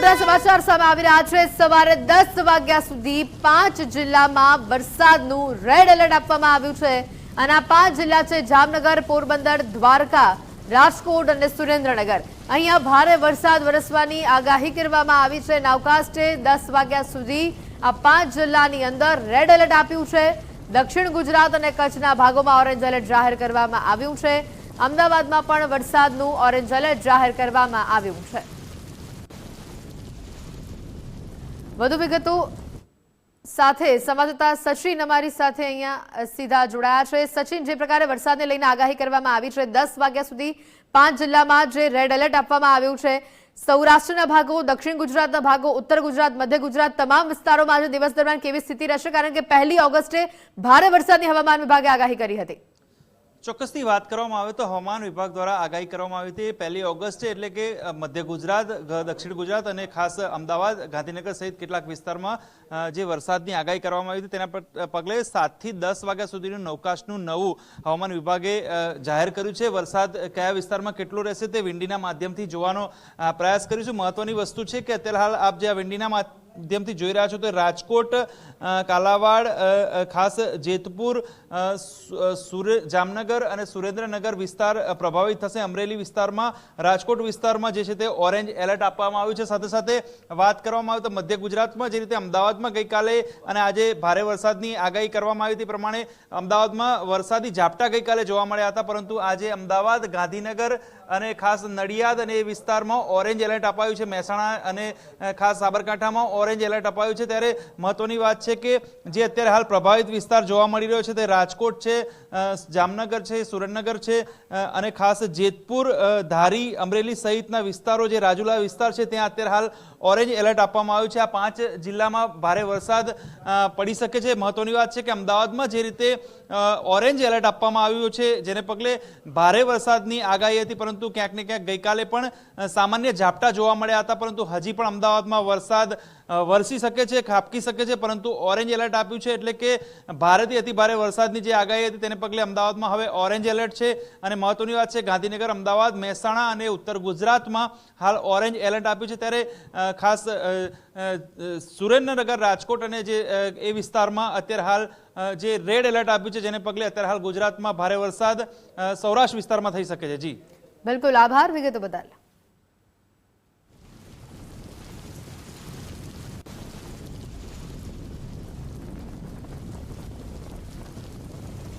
મોટા સમાચાર સામે આવી રહ્યા છે। સવારે 10 વાગ્યા સુધી 5 જિલ્લામાં વરસાદનું રેડ એલર્ટ આપવામાં આવ્યું છે અને આ 5 જિલ્લા છે જામનગર, પોરબંદર, દ્વારકા, રાજકોટ અને સુરેન્દ્રનગર। અહીંયા ભારે વરસાદ વરસવાની આગાહી કરવામાં આવી છે। નાવકાસ્ટે 10 વાગ્યા સુધી આ 5 જિલ્લાની અંદર રેડ એલર્ટ આપ્યું છે। દક્ષિણ ગુજરાત અને કચ્છના ભાગોમાં ઓરેન્જ એલર્ટ જાહેર કરવામાં આવ્યું છે। અમદાવાદમાં પણ વરસાદનું ઓરેન્જ એલર્ટ જાહેર કરવામાં આવ્યું છે। વધુ વિગતો સાથે સંવાદદાતા સચિન અમારી સાથે અહીંયા સીધા જોડાયા છે। સચિન, જે પ્રકારે વરસાદને લઈને આગાહી કરવામાં આવી છે, 10 વાગ્યા સુધી 5 જિલ્લામાં જે રેડ એલર્ટ આપવામાં આવ્યું છે, સૌરાષ્ટ્રના ભાગો, દક્ષિણ ગુજરાતના ભાગો, ઉત્તર ગુજરાત, મધ્ય ગુજરાત તમામ વિસ્તારોમાં આજે દિવસ દરમિયાન કેવી સ્થિતિ રહેશે? કારણ કે 1 ઓગસ્ટે ભારે વરસાદની હવામાન વિભાગે આગાહી કરી હતી। ચોક્કસથી વાત કરવામાં આવે તો હવામાન વિભાગ દ્વારા આગાહી કરવામાં આવી હતી 1 ઓગસ્ટે, એટલે કે મધ્ય ગુજરાત, દક્ષિણ ગુજરાત અને ખાસ અમદાવાદ, ગાંધીનગર સહિત કેટલાક વિસ્તારમાં જે વરસાદની આગાહી કરવામાં આવી હતી તેના પગલે 7 થી 10 વાગ્યા સુધીનું નવકાસ્ટનું નવું હવામાન વિભાગે જાહેર કર્યું છે। વરસાદ કયા વિસ્તારમાં કેટલો રહેશે તે વિંડીના માધ્યમથી જોવાનો પ્રયાસ કરીશું। મહત્વની વસ્તુ છે કે અત્યારે હાલ આપ જે આ વિંડીના માધ્યમથી જોઈ રહ્યા છો તો રાજકોટ, કાલાવાડ, ખાસ જેતપુર, જામનગર અને સુરેન્દ્રનગર વિસ્તાર પ્રભાવિત થશે। અમરેલી વિસ્તારમાં, રાજકોટ વિસ્તારમાં જે છે તે ઓરેન્જ એલર્ટ આપવામાં આવ્યું છે। સાથે સાથે વાત કરવામાં આવે તો મધ્ય ગુજરાતમાં જે રીતે અમદાવાદમાં ગઈકાલે અને આજે ભારે વરસાદની આગાહી કરવામાં આવી હતી પ્રમાણે અમદાવાદમાં વરસાદી ઝાપટા ગઈકાલે જોવા મળ્યા હતા, પરંતુ આજે અમદાવાદ, ગાંધીનગર અને ખાસ નડિયાદ અને એ વિસ્તારમાં ઓરેન્જ એલર્ટ અપાયું છે। મહેસાણા અને ખાસ સાબરકાંઠામાં ઓરેન્જ એલર્ટ અપાયું છે। ત્યારે મહત્વની વાત છે કે જે અત્યારે હાલ પ્રભાવિત વિસ્તાર જોવા મળી રહ્યો છે તે રાજકોટ છે, જામનગર છે, સુરેન્દ્રનગર છે અને ખાસ જેતપુર, ધારી, અમરેલી સહિતના વિસ્તારો, જે રાજુલા વિસ્તાર છે ત્યાં અત્યારે હાલ ઓરેન્જ એલર્ટ આપવામાં આવ્યું છે। આ 5 જિલ્લામાં ભારે વરસાદ પડી શકે છે। મહત્વની વાત છે કે અમદાવાદમાં જે રીતે ઓરેન્જ એલર્ટ આપવામાં આવ્યું છે જેને પગલે ભારે વરસાદની આગાહી હતી, પરંતુ ક્યાંક ને ક્યાંક ગઈકાલે પણ સામાન્ય ઝાપટા જોવા મળ્યા હતા, પરંતુ હજી પણ અમદાવાદમાં વરસાદ વરસી શકે છે, ખાબકી શકે છે, પરંતુ ઓરેન્જ એલર્ટ આપ્યું છે એટલે કે ભારેથી અતિ ભારે વરસાદની જે આગાહી હતી તેને પગલે અમદાવાદમાં હવે ઓરેન્જ એલર્ટ છે। અને મહત્વની વાત છે ગાંધીનગર, અમદાવાદ, મહેસાણા અને ઉત્તર ગુજરાતમાં હાલ ઓરેન્જ એલર્ટ આપ્યું છે। ત્યારે ખાસ સુરેન્દ્રનગર, રાજકોટ અને જે એ વિસ્તારમાં અત્યારે હાલ જે રેડ એલર્ટ આપ્યું છે જેને પગલે અત્યારે હાલ ગુજરાતમાં ભારે વરસાદ સૌરાષ્ટ્ર વિસ્તારમાં થઈ શકે છે। જી બિલકુલ, આભાર વિગતો બદલ।